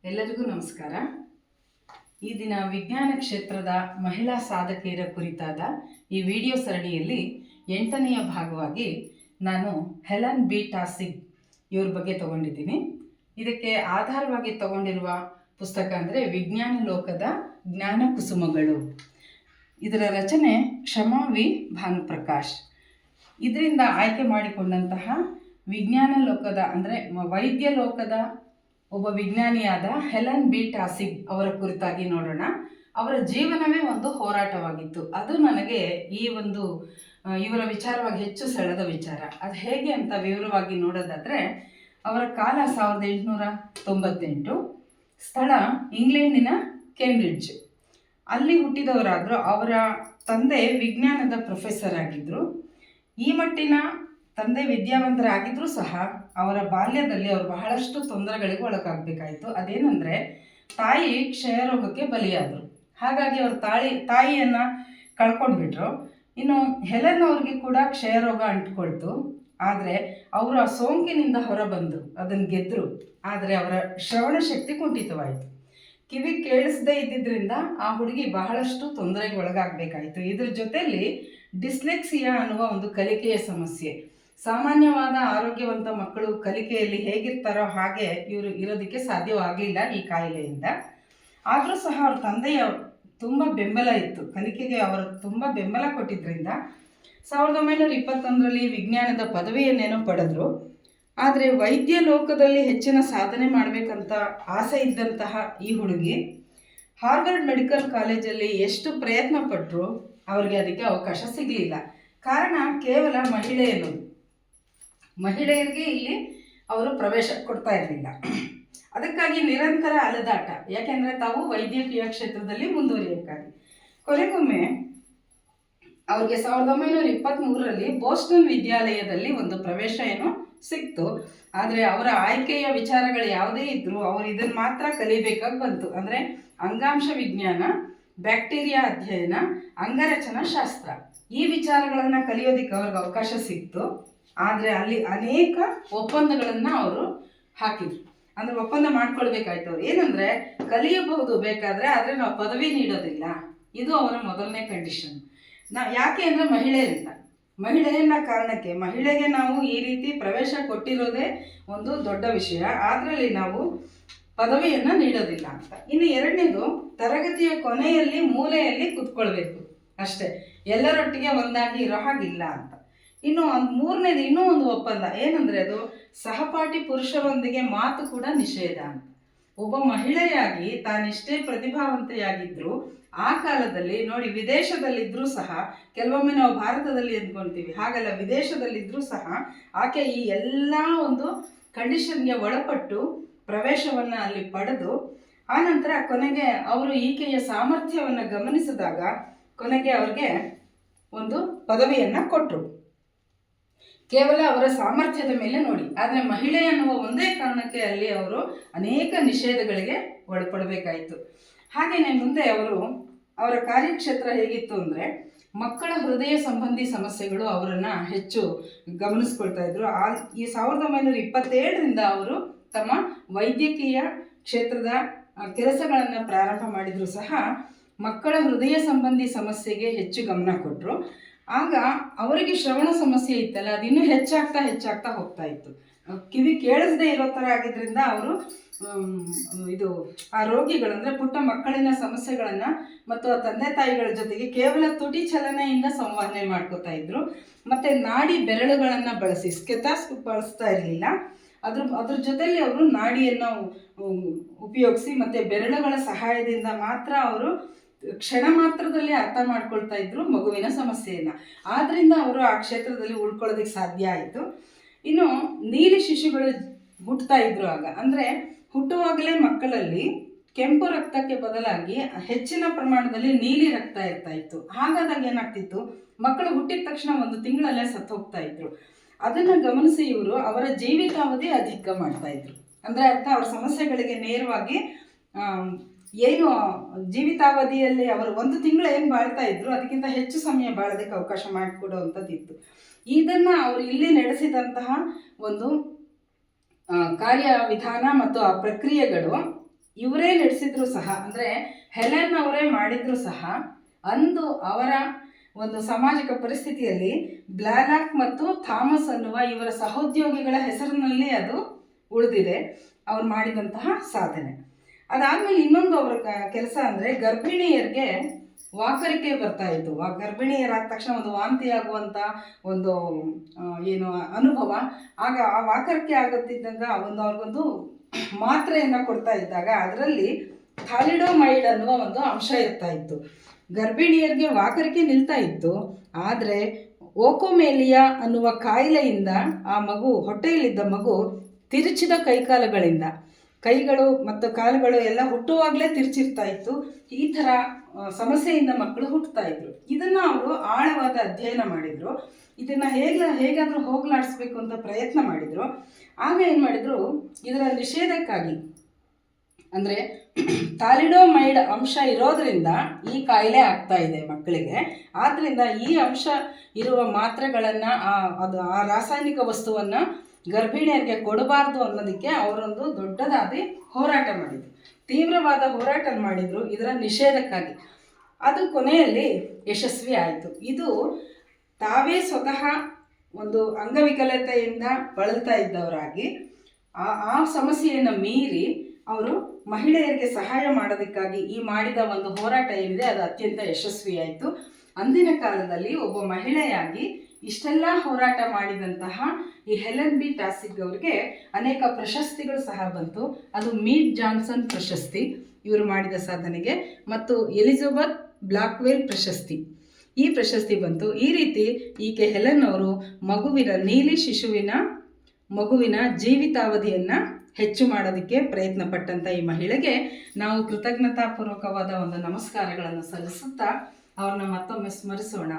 ಎಲ್ಲರಿಗೂ ನಮಸ್ಕಾರ. ಈ ದಿನ ವಿಜ್ಞಾನ ಕ್ಷೇತ್ರದ ಮಹಿಳಾ ಸಾಧಕಿಯರ ಕುರಿತಾದ ಈ ವಿಡಿಯೋ ಸರಣಿಯಲ್ಲಿ 8ನೆಯ ಭಾಗವಾಗಿ ನಾನು ಹೆಲನ್ ಬಿ ಟಾಸಿಗ್ ಇವ್ರ ಬಗ್ಗೆ ತಗೊಂಡಿದ್ದೀನಿ. ಇದಕ್ಕೆ ಆಧಾರವಾಗಿ ತಗೊಂಡಿರುವ ಪುಸ್ತಕ ಅಂದರೆ ವಿಜ್ಞಾನ ಲೋಕದ ಜ್ಞಾನ ಕುಸುಮಗಳು. ಇದರ ರಚನೆ ಕ್ಷಮಾ ವಿ ಭಾನುಪ್ರಕಾಶ್. ಇದರಿಂದ ಆಯ್ಕೆ ಮಾಡಿಕೊಂಡಂತಹ ವಿಜ್ಞಾನ ಲೋಕದ ಅಂದರೆ ವೈದ್ಯ ಲೋಕದ ಒಬ್ಬ ವಿಜ್ಞಾನಿಯಾದ ಹೆಲನ್ ಬಿ ಟಾಸಿಗ್ ಅವರ ಕುರಿತಾಗಿ ನೋಡೋಣ. ಅವರ ಜೀವನವೇ ಒಂದು ಹೋರಾಟವಾಗಿತ್ತು. ಅದು ನನಗೆ ಇವರ ವಿಚಾರವಾಗಿ ಹೆಚ್ಚು ಸೆಳೆದ ವಿಚಾರ. ಅದು ಹೇಗೆ ಅಂತ ವಿವರವಾಗಿ ನೋಡೋದಾದರೆ, ಅವರ ಕಾಲ 1898, ಸ್ಥಳ ಇಂಗ್ಲೆಂಡಿನ ಕೇಂಬ್ರಿಡ್ಜ್. ಅಲ್ಲಿ ಹುಟ್ಟಿದವರಾದರೂ ಅವರ ತಂದೆ ವಿಜ್ಞಾನದ ಪ್ರೊಫೆಸರ್ ಆಗಿದ್ದರು. ಈ ಮಟ್ಟಿನ ತಂದೆ ವಿದ್ಯಾವಂತರಾಗಿದ್ದರೂ ಸಹ ಅವರ ಬಾಲ್ಯದಲ್ಲಿ ಅವರು ಬಹಳಷ್ಟು ತೊಂದರೆಗಳಿಗೆ ಒಳಗಾಗಬೇಕಾಯಿತು. ಅದೇನೆಂದರೆ, ತಾಯಿ ಕ್ಷಯರೋಗಕ್ಕೆ ಬಲಿಯಾದರು. ಹಾಗಾಗಿ ಅವರು ತಾಯಿಯನ್ನು ಕಳ್ಕೊಂಡ್ಬಿಟ್ರು. ಇನ್ನು ಹೆಲೆನ್ ಅವ್ರಿಗೆ ಕೂಡ ಕ್ಷಯರೋಗ ಅಂಟ್ಕೊಳ್ತು. ಆದರೆ ಅವರು ಆ ಸೋಂಕಿನಿಂದ ಹೊರಬಂದರು, ಅದನ್ನು ಗೆದ್ದರು. ಆದರೆ ಅವರ ಶ್ರವಣ ಶಕ್ತಿ ಕುಂಠಿತವಾಯಿತು. ಕಿವಿ ಕೇಳಿಸದೇ ಇದ್ದಿದ್ದರಿಂದ ಆ ಹುಡುಗಿ ಬಹಳಷ್ಟು ತೊಂದರೆಗೆ ಒಳಗಾಗಬೇಕಾಯಿತು. ಇದ್ರ ಜೊತೆಯಲ್ಲಿ ಡಿಸ್ಲೆಕ್ಸಿಯಾ ಅನ್ನುವ ಒಂದು ಕಲಿಕೆಯ ಸಮಸ್ಯೆ. ಸಾಮಾನ್ಯವಾದ ಆರೋಗ್ಯವಂತ ಮಕ್ಕಳು ಕಲಿಕೆಯಲ್ಲಿ ಹೇಗಿರ್ತಾರೋ ಹಾಗೆ ಇವರು ಇರೋದಕ್ಕೆ ಸಾಧ್ಯವಾಗಲಿಲ್ಲ ಈ ಕಾಯಿಲೆಯಿಂದ. ಆದರೂ ಸಹ ಅವ್ರ ತಂದೆಯ ತುಂಬ ಬೆಂಬಲ ಇತ್ತು. ಕಲಿಕೆಗೆ ಅವರು ತುಂಬ ಬೆಂಬಲ ಕೊಟ್ಟಿದ್ದರಿಂದ 1921ರಲ್ಲಿ ವಿಜ್ಞಾನದ ಪದವಿಯನ್ನೇನೋ ಪಡೆದರು. ಆದರೆ ವೈದ್ಯ ಲೋಕದಲ್ಲಿ ಹೆಚ್ಚಿನ ಸಾಧನೆ ಮಾಡಬೇಕಂತ ಆಸೆ ಇದ್ದಂತಹ ಈ ಹುಡುಗಿ ಹಾರ್ವರ್ಡ್ ಮೆಡಿಕಲ್ ಕಾಲೇಜಲ್ಲಿ ಎಷ್ಟು ಪ್ರಯತ್ನ ಪಟ್ಟರು ಅವರಿಗೆ ಅದಕ್ಕೆ ಅವಕಾಶ ಸಿಗಲಿಲ್ಲ. ಕಾರಣ ಕೇವಲ ಮಹಿಳೆಯರಿಗೆ ಇಲ್ಲಿ ಅವರು ಪ್ರವೇಶ ಕೊಡ್ತಾ ಇರಲಿಲ್ಲ. ಅದಕ್ಕಾಗಿ ನಿರಂತರ ಅಲೆದಾಟ, ಯಾಕೆಂದರೆ ತಾವು ವೈದ್ಯಕೀಯ ಕ್ಷೇತ್ರದಲ್ಲಿ ಮುಂದುವರಿಯಕ್ಕಾಗಿ. ಕೊನೆಗೊಮ್ಮೆ ಅವ್ರಿಗೆ 1923ರಲ್ಲಿ ಬೋಸ್ಟನ್ ವಿದ್ಯಾಲಯದಲ್ಲಿ ಒಂದು ಪ್ರವೇಶ ಸಿಕ್ತು. ಆದರೆ ಅವರ ಆಯ್ಕೆಯ ವಿಚಾರಗಳು ಯಾವುದೇ ಇದ್ದರೂ ಅವರು ಇದನ್ನು ಮಾತ್ರ ಕಲಿಬೇಕಾಗಿ ಬಂತು. ಅಂದರೆ ಅಂಗಾಂಶ ವಿಜ್ಞಾನ, ಬ್ಯಾಕ್ಟೀರಿಯಾ ಅಧ್ಯಯನ, ಅಂಗರಚನಾ ಶಾಸ್ತ್ರ, ಈ ವಿಚಾರಗಳನ್ನು ಕಲಿಯೋದಕ್ಕೆ ಅವ್ರಿಗೆ ಅವಕಾಶ ಸಿಕ್ತು. ಆದರೆ ಅಲ್ಲಿ ಅನೇಕ ಒಪ್ಪಂದಗಳನ್ನು ಅವರು ಹಾಕಿದರು. ಅಂದರೆ ಒಪ್ಪಂದ ಮಾಡ್ಕೊಳ್ಬೇಕಾಯ್ತು ಅವ್ರು. ಏನಂದರೆ, ಕಲಿಯಬಹುದು ಬೇಕಾದರೆ, ಆದರೆ ನಾವು ಪದವಿ ನೀಡೋದಿಲ್ಲ. ಇದು ಅವರ ಮೊದಲನೇ ಕಂಡೀಷನ್. ಯಾಕೆ ಅಂದರೆ ಮಹಿಳೆಯನ್ನ ಕಾರಣಕ್ಕೆ ಮಹಿಳೆಗೆ ನಾವು ಈ ರೀತಿ ಪ್ರವೇಶ ಕೊಟ್ಟಿರೋದೇ ಒಂದು ದೊಡ್ಡ ವಿಷಯ. ಅದರಲ್ಲಿ ನಾವು ಪದವಿಯನ್ನು ನೀಡೋದಿಲ್ಲ ಅಂತ. ಇನ್ನು ಎರಡನೇದು, ತರಗತಿಯ ಕೊನೆಯಲ್ಲಿ ಮೂಲೆಯಲ್ಲಿ ಕೂತ್ಕೊಳ್ಬೇಕು ಅಷ್ಟೇ, ಎಲ್ಲರೊಟ್ಟಿಗೆ ಒಂದಾಗಿ ಇರೋ ಹಾಗಿಲ್ಲ ಅಂತ. ಇನ್ನು ಮೂರನೇದು ಇನ್ನೂ ಒಂದು ಒಪ್ಪಂದ ಏನಂದರೆ, ಅದು ಸಹಪಾಠಿ ಪುರುಷರೊಂದಿಗೆ ಮಾತು ಕೂಡ ನಿಷೇಧ ಅಂತ. ಒಬ್ಬ ಮಹಿಳೆಯಾಗಿ ತಾನೆಷ್ಟೇ ಪ್ರತಿಭಾವಂತೆಯಾಗಿದ್ದರೂ ಆ ಕಾಲದಲ್ಲಿ ನೋಡಿ, ವಿದೇಶದಲ್ಲಿದ್ದರೂ ಸಹ, ಕೆಲವೊಮ್ಮೆ ನಾವು ಭಾರತದಲ್ಲಿ ಅಂದ್ಕೊಳ್ತೀವಿ, ಹಾಗಲ್ಲ, ವಿದೇಶದಲ್ಲಿದ್ದರೂ ಸಹ ಆಕೆ ಈ ಎಲ್ಲ ಒಂದು ಕಂಡೀಷನ್ಗೆ ಒಳಪಟ್ಟು ಪ್ರವೇಶವನ್ನು ಅಲ್ಲಿ ಪಡೆದು, ಆನಂತರ ಕೊನೆಗೆ ಅವರು ಈಕೆಯ ಸಾಮರ್ಥ್ಯವನ್ನು ಗಮನಿಸಿದಾಗ ಕೊನೆಗೆ ಅವ್ರಿಗೆ ಒಂದು ಪದವಿಯನ್ನು ಕೊಟ್ಟರು, ಕೇವಲ ಅವರ ಸಾಮರ್ಥ್ಯದ ಮೇಲೆ ನೋಡಿ. ಆದರೆ ಮಹಿಳೆ ಅನ್ನುವ ಒಂದೇ ಕಾರಣಕ್ಕೆ ಅಲ್ಲಿ ಅವರು ಅನೇಕ ನಿಷೇಧಗಳಿಗೆ ಒಳಪಡಬೇಕಾಯಿತು. ಹಾಗೆಯೇ ಮುಂದೆ ಅವರ ಕಾರ್ಯಕ್ಷೇತ್ರ ಹೇಗಿತ್ತು ಅಂದರೆ, ಮಕ್ಕಳ ಹೃದಯ ಸಂಬಂಧಿ ಸಮಸ್ಯೆಗಳು ಅವರನ್ನು ಹೆಚ್ಚು ಗಮನಿಸ್ಕೊಳ್ತಾ ಇದ್ರು. ಈ 1927ರಿಂದ ಅವರು ತಮ್ಮ ವೈದ್ಯಕೀಯ ಕ್ಷೇತ್ರದ ಕೆಲಸಗಳನ್ನು ಪ್ರಾರಂಭ ಮಾಡಿದರೂ ಸಹ ಮಕ್ಕಳ ಹೃದಯ ಸಂಬಂಧಿ ಸಮಸ್ಯೆಗೆ ಹೆಚ್ಚು ಗಮನ ಕೊಟ್ಟರು. ಆಗ ಅವರಿಗೆ ಶ್ರವಣ ಸಮಸ್ಯೆ ಇತ್ತಲ್ಲ, ಅದು ಇನ್ನೂ ಹೆಚ್ಚಾಗ್ತಾ ಹೋಗ್ತಾ ಇತ್ತು. ಕಿವಿ ಕೇಳಿಸದೇ ಇರೋ ಥರ ಆಗಿದ್ದರಿಂದ ಅವರು ಆ ರೋಗಿಗಳಂದರೆ ಪುಟ್ಟ ಮಕ್ಕಳಿನ ಸಮಸ್ಯೆಗಳನ್ನು ಮತ್ತು ಆ ತಂದೆ ತಾಯಿಗಳ ಜೊತೆಗೆ ಕೇವಲ ತುಟಿ ಚಲನೆಯಿಂದ ಸಂವಹನೆ ಮಾಡ್ಕೋತಾ ಇದ್ರು. ಮತ್ತು ನಾಡಿ ಬೆರಳುಗಳನ್ನು ಬಳಸಿ, ಸ್ಟೆಥೋಸ್ಕೋಪ್ ಬಳಸ್ತಾ ಇರಲಿಲ್ಲ. ಅದ್ರ ಜೊತೆಲಿ ಅವರು ನಾಡಿಯನ್ನು ಉಪಯೋಗಿಸಿ ಮತ್ತು ಬೆರಳುಗಳ ಸಹಾಯದಿಂದ ಮಾತ್ರ ಅವರು ಕ್ಷಣ ಮಾತ್ರದಲ್ಲಿ ಅರ್ಥ ಮಾಡ್ಕೊಳ್ತಾ ಇದ್ರು ಮಗುವಿನ ಸಮಸ್ಯೆಯನ್ನು. ಆದ್ದರಿಂದ ಅವರು ಆ ಕ್ಷೇತ್ರದಲ್ಲಿ ಉಳ್ಕೊಳ್ಳೋದಕ್ಕೆ ಸಾಧ್ಯ ಆಯಿತು. ಇನ್ನು ನೀಲಿ ಶಿಶುಗಳು ಹುಟ್ಟುತ್ತಾ ಇದ್ರು ಆಗ. ಅಂದರೆ ಹುಟ್ಟುವಾಗಲೇ ಮಕ್ಕಳಲ್ಲಿ ಕೆಂಪು ರಕ್ತಕ್ಕೆ ಬದಲಾಗಿ ಹೆಚ್ಚಿನ ಪ್ರಮಾಣದಲ್ಲಿ ನೀಲಿ ರಕ್ತ ಇರ್ತಾ ಇತ್ತು. ಹಾಗಾದಾಗ ಏನಾಗ್ತಿತ್ತು, ಮಕ್ಕಳು ಹುಟ್ಟಿದ ತಕ್ಷಣ 1 ತಿಂಗಳಲ್ಲೇ ಸತ್ತು ಹೋಗ್ತಾ ಇದ್ರು. ಅದನ್ನು ಗಮನಿಸಿ ಇವರು ಅವರ ಜೀವಿತಾವಧಿ ಅಧಿಕ ಮಾಡ್ತಾ ಇದ್ರು. ಅಂದರೆ ಅರ್ಥ, ಅವರ ಸಮಸ್ಯೆಗಳಿಗೆ ನೇರವಾಗಿ ಏನು ಜೀವಿತಾವಧಿಯಲ್ಲಿ ಅವರು 1 ತಿಂಗಳು ಏನು ಬಾಳ್ತಾ ಇದ್ರು ಅದಕ್ಕಿಂತ ಹೆಚ್ಚು ಸಮಯ ಬಾಳೋದಕ್ಕೆ ಅವಕಾಶ ಮಾಡಿಕೊಡುವಂಥದ್ದಿತ್ತು. ಇದನ್ನು ಅವರು ಇಲ್ಲಿ ನಡೆಸಿದಂತಹ ಒಂದು ಕಾರ್ಯವಿಧಾನ ಮತ್ತು ಆ ಪ್ರಕ್ರಿಯೆಗಳು ಇವರೇ ನಡೆಸಿದ್ರು ಸಹ, ಅಂದರೆ ಹೆಲೆನ್ ಅವರೇ ಮಾಡಿದ್ರು ಸಹ, ಅಂದು ಅವರ ಒಂದು ಸಾಮಾಜಿಕ ಪರಿಸ್ಥಿತಿಯಲ್ಲಿ ಬ್ಲಾಲಾಕ್ ಮತ್ತು ಥಾಮಸ್ ಅನ್ನುವ ಇವರ ಸಹೋದ್ಯೋಗಿಗಳ ಹೆಸರಿನಲ್ಲಿ ಅದು ಉಳಿದಿದೆ, ಅವ್ರು ಮಾಡಿದಂತಹ ಸಾಧನೆ. ಅದಾದಮೇಲೆ ಇನ್ನೊಂದು ಅವರ ಕೆಲಸ ಅಂದರೆ ಗರ್ಭಿಣಿಯರಿಗೆ ವಾಕರಿಕೆ ಬರ್ತಾ ಇತ್ತು. ಗರ್ಭಿಣಿಯರಾದ ತಕ್ಷಣ ಒಂದು ವಾಂತಿ ಆಗುವಂಥ ಒಂದು ಏನು ಅನುಭವ, ಆಗ ಆ ವಾಕರಿಕೆ ಆಗುತ್ತಿದ್ದಾಗ ಅವ್ರಿಗೊಂದು ಮಾತ್ರೆಯನ್ನು ಕೊಡ್ತಾ ಇದ್ದಾಗ ಅದರಲ್ಲಿ ಥಾಲಿಡೋಮೈಡ್ ಅನ್ನುವ ಒಂದು ಅಂಶ ಇರ್ತಾ ಇತ್ತು. ಗರ್ಭಿಣಿಯರಿಗೆ ವಾಕರಿಕೆ ನಿಲ್ತಾ ಇತ್ತು, ಆದರೆ ಓಕೋಮೇಲಿಯಾ ಅನ್ನುವ ಕಾಯಿಲೆಯಿಂದ ಆ ಮಗು, ಹೊಟ್ಟೆಯಲ್ಲಿದ್ದ ಮಗು ತಿರುಚಿದ ಕೈಕಾಲುಗಳಿಂದ, ಕೈಗಳು ಮತ್ತು ಕಾಲುಗಳು ಎಲ್ಲ ಹುಟ್ಟುವಾಗಲೇ ತಿರುಚಿರ್ತಾ ಇತ್ತು. ಈ ಥರ ಸಮಸ್ಯೆಯಿಂದ ಮಕ್ಕಳು ಹುಟ್ಟುತ್ತಾ ಇದ್ರು. ಇದನ್ನು ಅವರು ಆಳವಾದ ಅಧ್ಯಯನ ಮಾಡಿದರು. ಇದನ್ನು ಹೇಗಾದರೂ ಹೋಗಲಾಡಿಸ್ಬೇಕು ಅಂತ ಪ್ರಯತ್ನ ಮಾಡಿದರು. ಆಗ ಏನು ಮಾಡಿದರು, ಇದರ ನಿಷೇಧಕ್ಕಾಗಿ, ಅಂದರೆ ಥಾಲಿಡೋಮೈಡ್ ಅಂಶ ಇರೋದರಿಂದ ಈ ಕಾಯಿಲೆ ಆಗ್ತಾ ಇದೆ ಮಕ್ಕಳಿಗೆ, ಆದ್ದರಿಂದ ಈ ಅಂಶ ಇರುವ ಮಾತ್ರೆಗಳನ್ನು ಆ ರಾಸಾಯನಿಕ ವಸ್ತುವನ್ನು ಗರ್ಭಿಣಿಯರಿಗೆ ಕೊಡಬಾರ್ದು ಅನ್ನೋದಕ್ಕೆ ಅವರೊಂದು ದೊಡ್ಡದಾದ ಹೋರಾಟ ಮಾಡಿದರು, ತೀವ್ರವಾದ ಹೋರಾಟ ಮಾಡಿದರು ಇದರ ನಿಷೇಧಕ್ಕಾಗಿ. ಅದು ಕೊನೆಯಲ್ಲಿ ಯಶಸ್ವಿ ಆಯಿತು. ಇದು ತಾವೇ ಸ್ವತಃ ಒಂದು ಅಂಗವಿಕಲತೆಯಿಂದ ಬಳಲ್ತಾ ಇದ್ದವರಾಗಿ ಆ ಸಮಸ್ಯೆಯನ್ನು ಮೀರಿ ಅವರು ಮಹಿಳೆಯರಿಗೆ ಸಹಾಯ ಮಾಡೋದಕ್ಕಾಗಿ ಈ ಮಾಡಿದ ಒಂದು ಹೋರಾಟ ಏನಿದೆ ಅದು ಅತ್ಯಂತ ಯಶಸ್ವಿಯಾಯಿತು. ಅಂದಿನ ಕಾಲದಲ್ಲಿ ಒಬ್ಬ ಮಹಿಳೆಯಾಗಿ ಇಷ್ಟೆಲ್ಲ ಹೋರಾಟ ಮಾಡಿದಂತಹ ಈ ಹೆಲೆನ್ ಬಿ ಟಾಸಿಗ್ ಅವರಿಗೆ ಅನೇಕ ಪ್ರಶಸ್ತಿಗಳು ಸಹ ಬಂತು. ಅದು ಮೀಡ್ ಜಾನ್ಸನ್ ಪ್ರಶಸ್ತಿ ಇವರು ಮಾಡಿದ ಸಾಧನೆಗೆ, ಮತ್ತು ಎಲಿಜಬೆತ್ ಬ್ಲಾಕ್ವೆಲ್ ಪ್ರಶಸ್ತಿ, ಈ ಪ್ರಶಸ್ತಿ ಬಂತು. ಈ ರೀತಿ ಈಕೆ ಹೆಲೆನ್ ಅವರು ನೀಲಿ ಶಿಶುವಿನ ಮಗುವಿನ ಜೀವಿತಾವಧಿಯನ್ನು ಹೆಚ್ಚು ಮಾಡೋದಕ್ಕೆ ಪ್ರಯತ್ನ ಪಟ್ಟಂಥ ಈ ಮಹಿಳೆಗೆ ನಾವು ಕೃತಜ್ಞತಾಪೂರ್ವಕವಾದ ಒಂದು ನಮಸ್ಕಾರಗಳನ್ನು ಸಲ್ಲಿಸುತ್ತಾ ಅವ್ರನ್ನ ಮತ್ತೊಮ್ಮೆ ಸ್ಮರಿಸೋಣ.